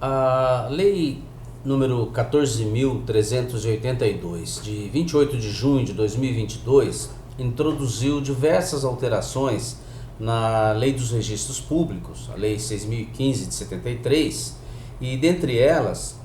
A Lei número 14.382, de 28 de junho de 2022, introduziu diversas alterações na Lei dos Registros Públicos, a Lei 6.015 de 73, e dentre elas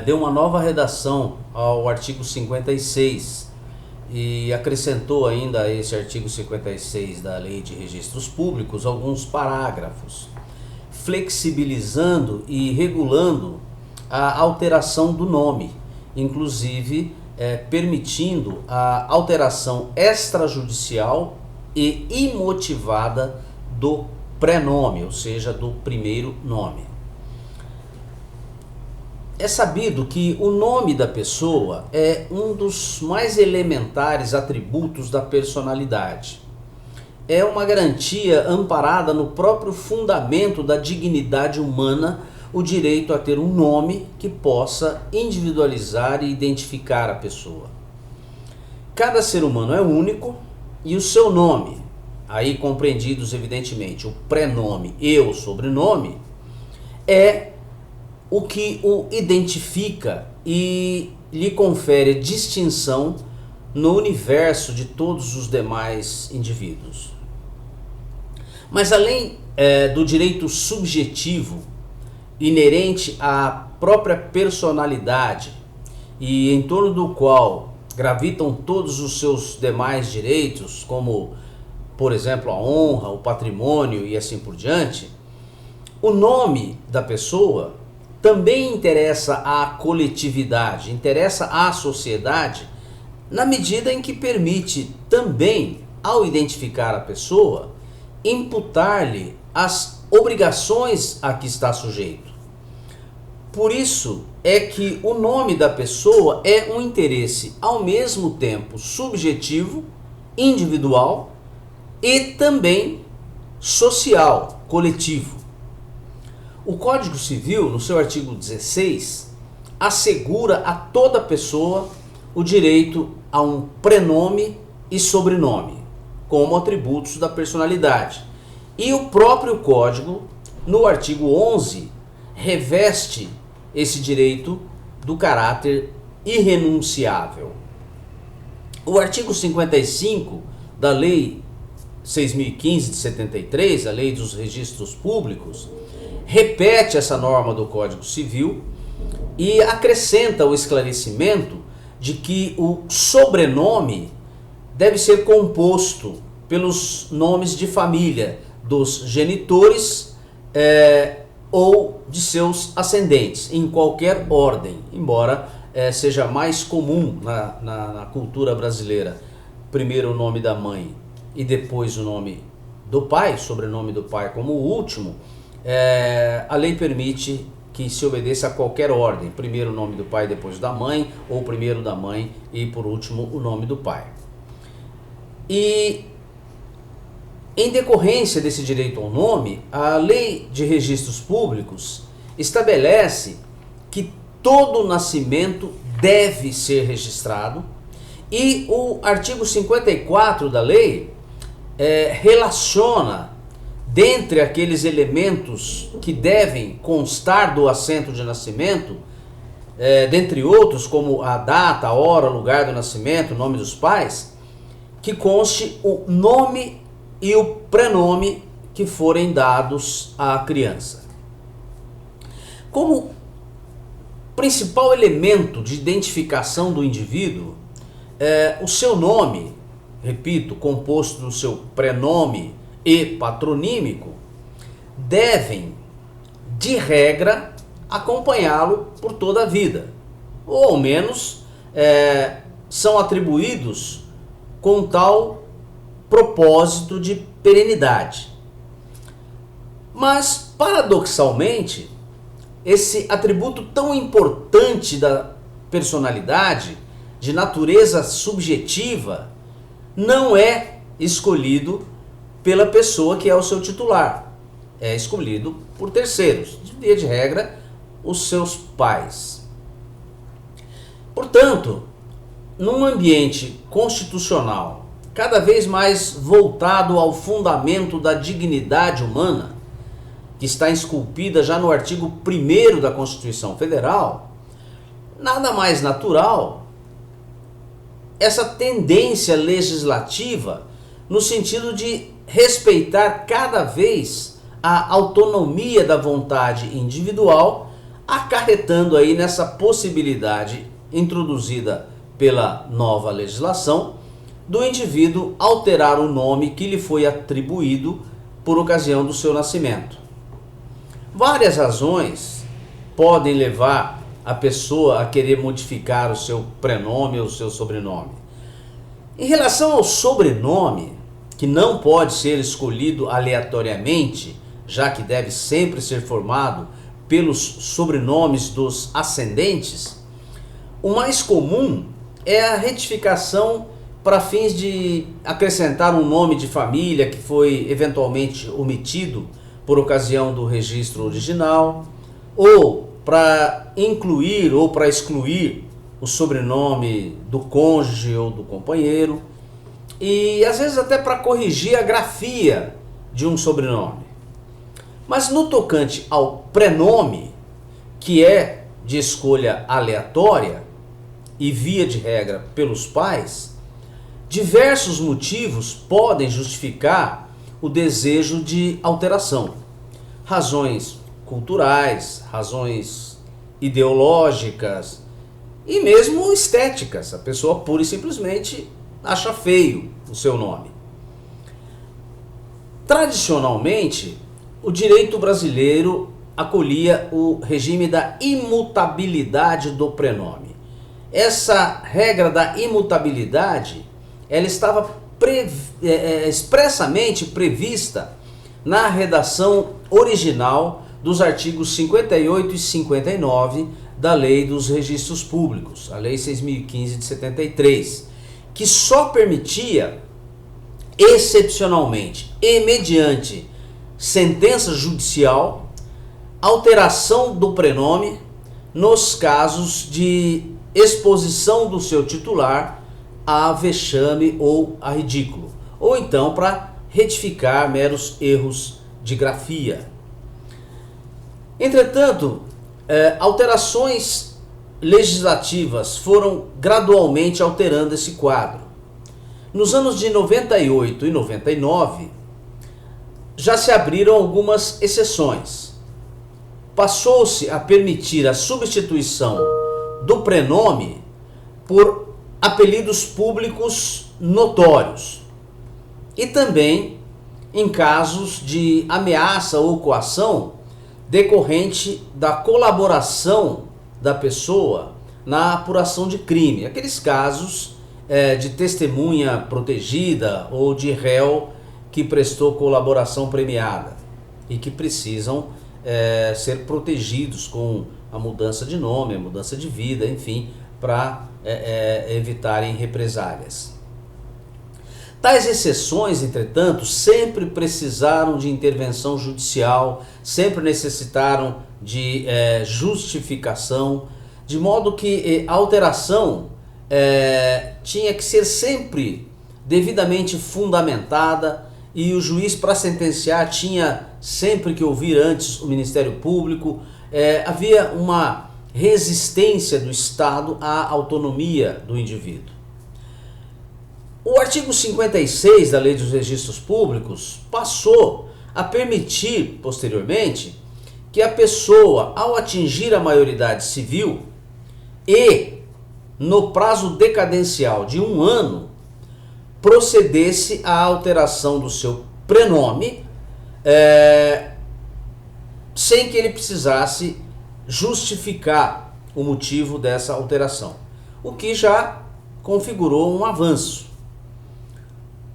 deu uma nova redação ao artigo 56 e acrescentou ainda a esse artigo 56 da Lei de Registros Públicos alguns parágrafos, flexibilizando e regulando a alteração do nome, inclusive permitindo a alteração extrajudicial e imotivada do prenome, ou seja, do primeiro nome. É sabido que o nome da pessoa é um dos mais elementares atributos da personalidade. É uma garantia amparada no próprio fundamento da dignidade humana, o direito a ter um nome que possa individualizar e identificar a pessoa. Cada ser humano é único e o seu nome, aí compreendidos evidentemente o prenome e o sobrenome, é o que o identifica e lhe confere distinção no universo de todos os demais indivíduos. Mas além do direito subjetivo inerente à própria personalidade e em torno do qual gravitam todos os seus demais direitos, como, por exemplo, a honra, o patrimônio e assim por diante, o nome da pessoa também interessa à coletividade, interessa à sociedade, na medida em que permite também, ao identificar a pessoa, imputar-lhe as obrigações a que está sujeito. Por isso é que o nome da pessoa é um interesse ao mesmo tempo subjetivo, individual e também social, coletivo. O Código Civil, no seu artigo 16, assegura a toda pessoa o direito a um prenome e sobrenome, como atributos da personalidade. E o próprio Código, no artigo 11, reveste esse direito do caráter irrenunciável. O artigo 55 da Lei 6.015 de 73, a Lei dos Registros Públicos, repete essa norma do Código Civil e acrescenta o esclarecimento de que o sobrenome deve ser composto pelos nomes de família dos genitores ou de seus ascendentes, em qualquer ordem, embora seja mais comum na cultura brasileira, primeiro o nome da mãe e depois o nome do pai, sobrenome do pai como o último. A lei permite que se obedeça a qualquer ordem, primeiro o nome do pai, depois da mãe, ou primeiro da mãe e por último o nome do pai. E em decorrência desse direito ao nome, a Lei de Registros Públicos estabelece que todo nascimento deve ser registrado e o artigo 54 da lei relaciona, dentre aqueles elementos que devem constar do assento de nascimento, dentre outros como a data, a hora, o lugar do nascimento, o nome dos pais, que conste o nome e o prenome que forem dados à criança. Como principal elemento de identificação do indivíduo, o seu nome, repito, composto do seu prenome e patronímico, devem, de regra, acompanhá-lo por toda a vida, ou ao menos são atribuídos com tal propósito de perenidade. Mas, paradoxalmente, esse atributo tão importante da personalidade, de natureza subjetiva, não é escolhido pela pessoa que é o seu titular. É escolhido por terceiros, de via de regra, os seus pais. Portanto, num ambiente constitucional cada vez mais voltado ao fundamento da dignidade humana, que está esculpida já no artigo 1º da Constituição Federal, nada mais natural essa tendência legislativa no sentido de respeitar cada vez a autonomia da vontade individual, acarretando aí nessa possibilidade introduzida pela nova legislação do indivíduo alterar o nome que lhe foi atribuído por ocasião do seu nascimento. Várias razões podem levar a pessoa a querer modificar o seu prenome ou o seu sobrenome. Em relação ao sobrenome, que não pode ser escolhido aleatoriamente, já que deve sempre ser formado pelos sobrenomes dos ascendentes, o mais comum é a retificação para fins de acrescentar um nome de família que foi eventualmente omitido por ocasião do registro original, ou para incluir ou para excluir o sobrenome do cônjuge ou do companheiro, e às vezes até para corrigir a grafia de um sobrenome. Mas no tocante ao prenome, que é de escolha aleatória e via de regra pelos pais, diversos motivos podem justificar o desejo de alteração. Razões culturais, razões ideológicas e mesmo estéticas. A pessoa pura e simplesmente acha feio o seu nome. Tradicionalmente, o direito brasileiro acolhia o regime da imutabilidade do prenome. Essa regra da imutabilidade, ela estava expressamente prevista na redação original dos artigos 58 e 59 da Lei dos Registros Públicos, a Lei 6.015 de 73, que só permitia, excepcionalmente e mediante sentença judicial, alteração do prenome nos casos de exposição do seu titular a vexame ou a ridículo, ou então para retificar meros erros de grafia. Entretanto, alterações legislativas foram gradualmente alterando esse quadro. Nos anos de 98 e 99, já se abriram algumas exceções. Passou-se a permitir a substituição do prenome por apelidos públicos notórios e também em casos de ameaça ou coação decorrente da colaboração da pessoa na apuração de crime, aqueles casos de testemunha protegida ou de réu que prestou colaboração premiada e que precisam ser protegidos com a mudança de nome, a mudança de vida, enfim, para evitarem represálias. Tais exceções, entretanto, sempre precisaram de intervenção judicial, sempre necessitaram de justificação, de modo que a alteração tinha que ser sempre devidamente fundamentada e o juiz, para sentenciar, tinha sempre que ouvir antes o Ministério Público. Havia uma resistência do Estado à autonomia do indivíduo. O artigo 56 da Lei dos Registros Públicos passou a permitir, posteriormente, que a pessoa, ao atingir a maioridade civil e no prazo decadencial de 1 ano, procedesse à alteração do seu prenome, sem que ele precisasse justificar o motivo dessa alteração, o que já configurou um avanço,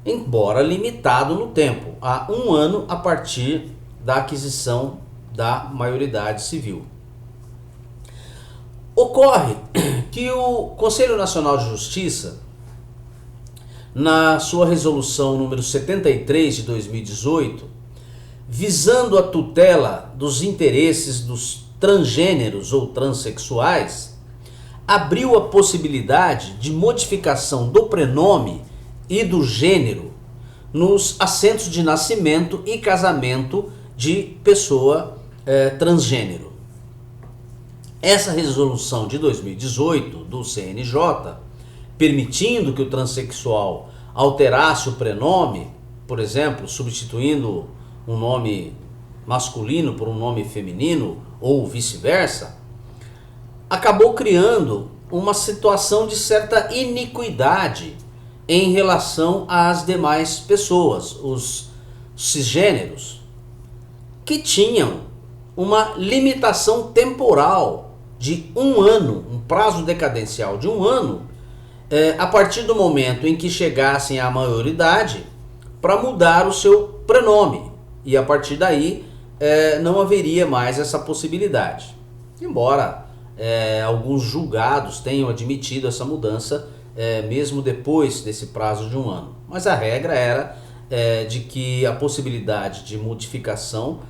embora limitado no tempo, a 1 ano a partir da aquisição da maioridade civil. Ocorre que o Conselho Nacional de Justiça, na sua resolução número 73 de 2018, visando a tutela dos interesses dos transgêneros ou transexuais, abriu a possibilidade de modificação do prenome e do gênero nos assentos de nascimento e casamento de pessoa transgênero. Essa resolução de 2018 do CNJ, permitindo que o transexual alterasse o prenome, por exemplo, substituindo um nome masculino por um nome feminino ou vice-versa, acabou criando uma situação de certa iniquidade em relação às demais pessoas, os cisgêneros, que tinham uma limitação temporal de 1 ano, um prazo decadencial de 1 ano, a partir do momento em que chegassem à maioridade, para mudar o seu prenome. E a partir daí não haveria mais essa possibilidade. Embora alguns julgados tenham admitido essa mudança mesmo depois desse prazo de 1 ano. Mas a regra era de que a possibilidade de modificação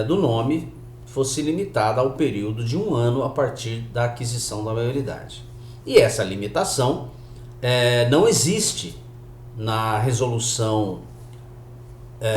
do nome fosse limitada ao período de 1 ano a partir da aquisição da maioridade. E essa limitação não existe na resolução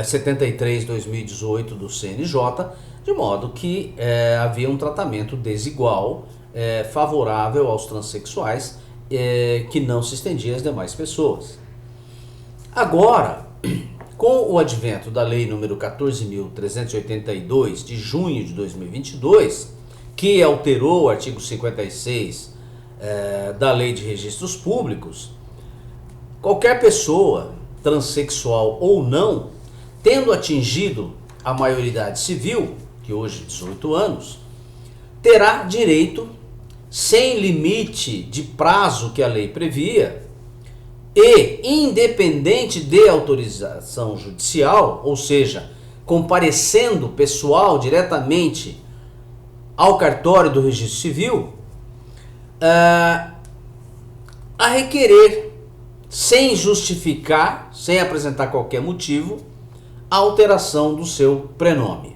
73/2018 do CNJ, de modo que havia um tratamento desigual, favorável aos transexuais, que não se estendia às demais pessoas. Agora, com o advento da Lei número 14.382 de junho de 2022, que alterou o artigo 56 da Lei de Registros Públicos, qualquer pessoa, transexual ou não, tendo atingido a maioridade civil, que hoje é 18 anos, terá direito, sem limite de prazo que a lei previa, e independente de autorização judicial, ou seja, comparecendo pessoal diretamente ao cartório do Registro Civil, a requerer, sem justificar, sem apresentar qualquer motivo, a alteração do seu prenome.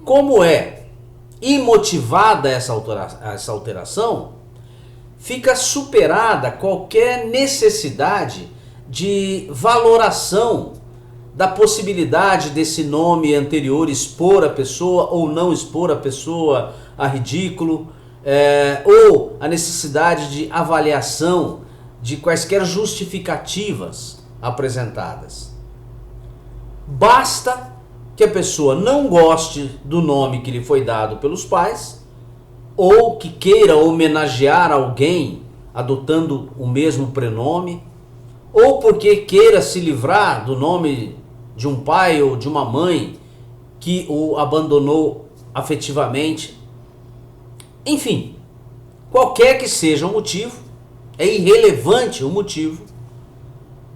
Como é imotivada essa alteração, fica superada qualquer necessidade de valoração da possibilidade desse nome anterior expor a pessoa ou não expor a pessoa a ridículo, ou a necessidade de avaliação de quaisquer justificativas apresentadas. Basta que a pessoa não goste do nome que lhe foi dado pelos pais, ou que queira homenagear alguém adotando o mesmo prenome, ou porque queira se livrar do nome de um pai ou de uma mãe que o abandonou afetivamente. Enfim, qualquer que seja o motivo, é irrelevante o motivo,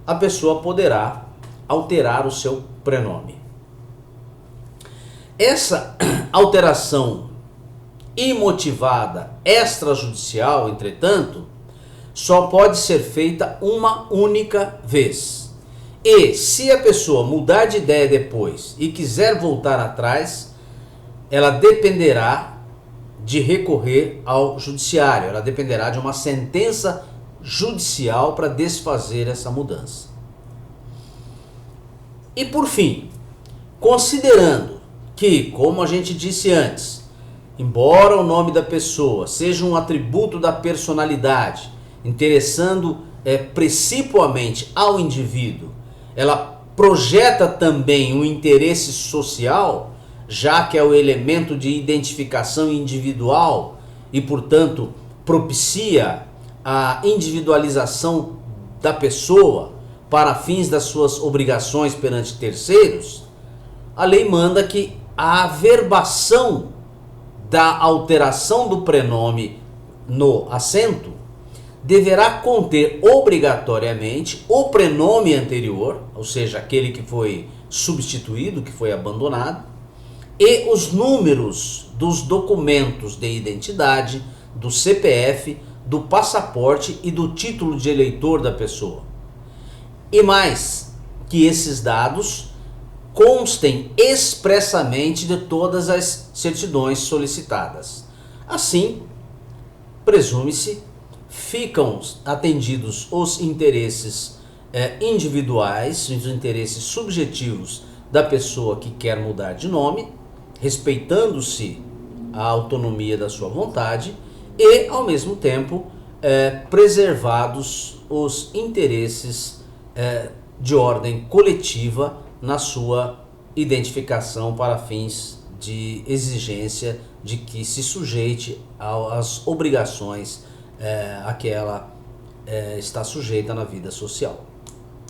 a pessoa poderá alterar o seu prenome. Essa alteração imotivada extrajudicial, entretanto, só pode ser feita uma única vez. E se a pessoa mudar de ideia depois e quiser voltar atrás, ela dependerá de recorrer ao judiciário, ela dependerá de uma sentença judicial para desfazer essa mudança. E por fim, considerando que, como a gente disse antes, embora o nome da pessoa seja um atributo da personalidade, interessando principalmente ao indivíduo, ela projeta também um interesse social, já que é o elemento de identificação individual e, portanto, propicia a individualização da pessoa para fins das suas obrigações perante terceiros, a lei manda que a averbação da alteração do prenome no assento deverá conter obrigatoriamente o prenome anterior, ou seja, aquele que foi substituído, que foi abandonado, e os números dos documentos de identidade, do CPF, do passaporte e do título de eleitor da pessoa. E mais, que esses dados constem expressamente de todas as certidões solicitadas. Assim, presume-se, ficam atendidos os interesses individuais, os interesses subjetivos da pessoa que quer mudar de nome, respeitando-se a autonomia da sua vontade e, ao mesmo tempo, preservados os interesses de ordem coletiva na sua identificação para fins de exigência de que se sujeite às obrigações a que ela está sujeita na vida social.